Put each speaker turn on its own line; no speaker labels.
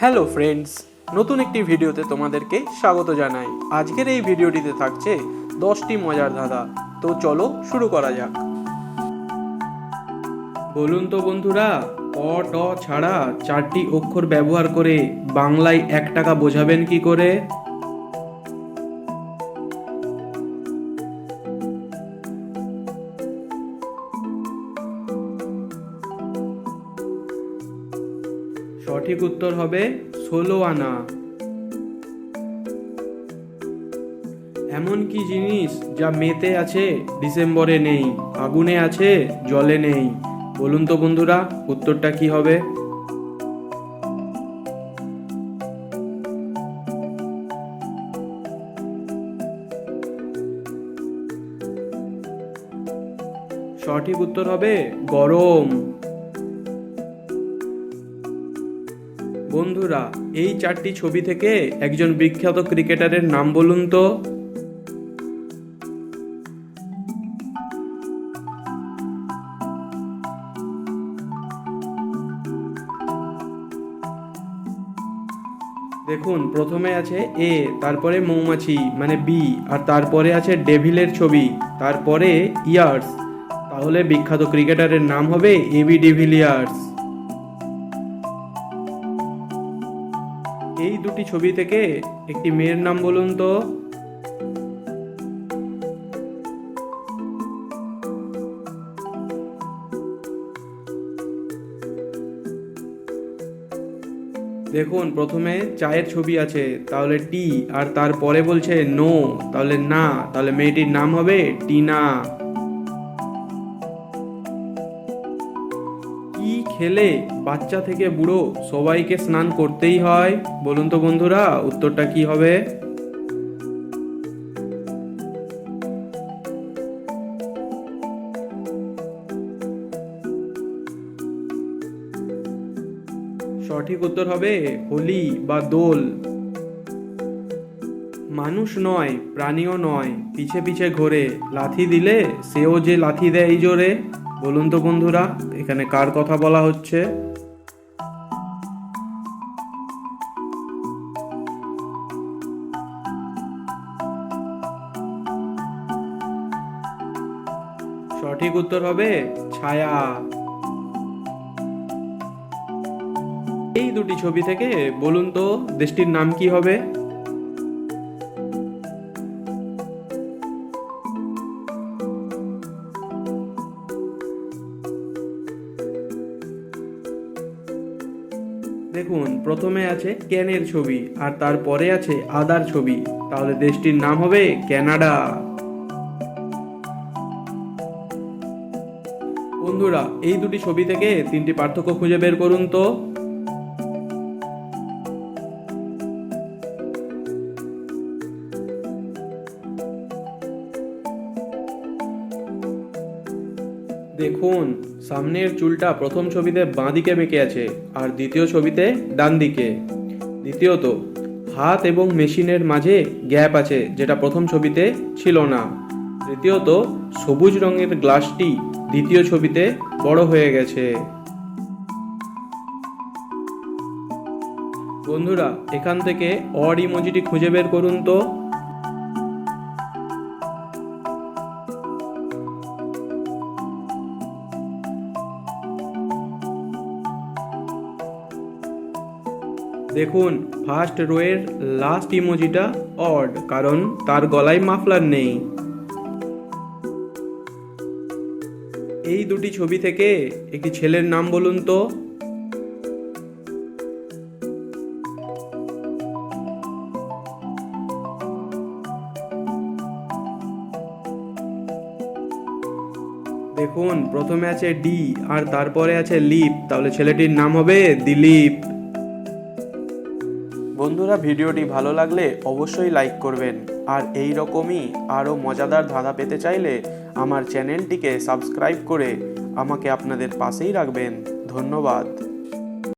Hello friends, নতুন একটি ভিডিওতে তোমাদেরকে স্বাগত জানাই। আজকের এই ভিডিওটিতে থাকছে 10টি মজার ধাঁধা। তো চলো শুরু করা যাক। বলুন তো বন্ধুরা, অ ট ছাড়া 4টি অক্ষর ব্যবহার করে বাংলায় 1 টাকা বোঝাবেন কি করে? সঠিক উত্তর হবে 16 আনা। এমন কি জিনিস যা মেতে আছে ডিসেম্বরে নেই, আগুনে আছে জলে নেই? বলুন তো বন্ধুরা, উত্তরটা কি হবে? সঠিক উত্তর হবে গরম। বন্ধুরা, এই 4টি ছবি থেকে একজন বিখ্যাত ক্রিকেটারের নাম বলুন তো। দেখুন, প্রথমে আছে এ, তারপরে মৌমাছি মানে বি, আর তারপরে আছে ডেভিলের ছবি, তারপরে ইয়ার্স। তাহলে বিখ্যাত ক্রিকেটারের নাম হবে এবি ডিভিলিয়ার্স। এই দুটি ছবি থেকে একটি মেয়ের নাম বলুন তো। দেখুন, প্রথমে চায়ের ছবি আছে, তাহলে টি, আর তারপরে বলছে নো, তাহলে না, তাহলে মেয়েটির নাম হবে টিনা। কি খেলে বাচ্চা থেকে বুড়ো সবাইকে স্নান করতেই হয়? বলুন তো বন্ধুরা, উত্তরটা কি হবে? সঠিক উত্তর হবে হোলি বা দোল। মানুষ নয়, প্রাণীও নয়, পিছে পিছে ঘোরে, লাথি দিলে সেও যে লাথি দেয় জোরে। বলুন তো বন্ধুরা, এখানে কার কথা বলা হচ্ছে? সঠিক উত্তর হবে ছায়া। এই দুটি ছবি থেকে বলুন তো দেশটির নাম কি হবে? দেখুন, প্রথমে আছে ক্যানের ছবি, আর তারপরে আছে আদার ছবি, তাহলে দেশটির নাম হবে কানাডা। বন্ধুরা, এই দুটি ছবি থেকে 3টি পার্থক্য খুঁজে বের করুন তো। দেখুন, সামনের চুলটা প্রথম ছবিতে বাঁ দিকে বেঁকে আছে, আর দ্বিতীয় ছবিতে ডান দিকে। দ্বিতীয়ত, হাত এবং মেশিনের মাঝে গ্যাপ আছে, যেটা প্রথম ছবিতে ছিল না। তৃতীয়ত, সবুজ রঙের গ্লাসটি দ্বিতীয় ছবিতে বড় হয়ে গেছে। বন্ধুরা, এখান থেকে অড ইমোজিটি খুঁজে বের করুন তো। দেখুন, ফার্স্ট রোয়ের লাস্ট ইমোজিটা অড, কারণ তার গলায় মাফলার নেই। এই দুটি ছবি থেকে একটি ছেলের নাম বলুন তো। দেখুন, প্রথমে আছে ডি, আর তারপরে আছে লিপ, তাহলে ছেলেটির নাম হবে দিলীপ। বন্ধুরা, ভিডিওটি ভালো লাগলে অবশ্যই লাইক করবেন, আর এই রকমই আরও মজাদার ধাঁধা পেতে চাইলে আমার চ্যানেলটিকে সাবস্ক্রাইব করে আমাকে আপনাদের পাশেই রাখবেন। ধন্যবাদ।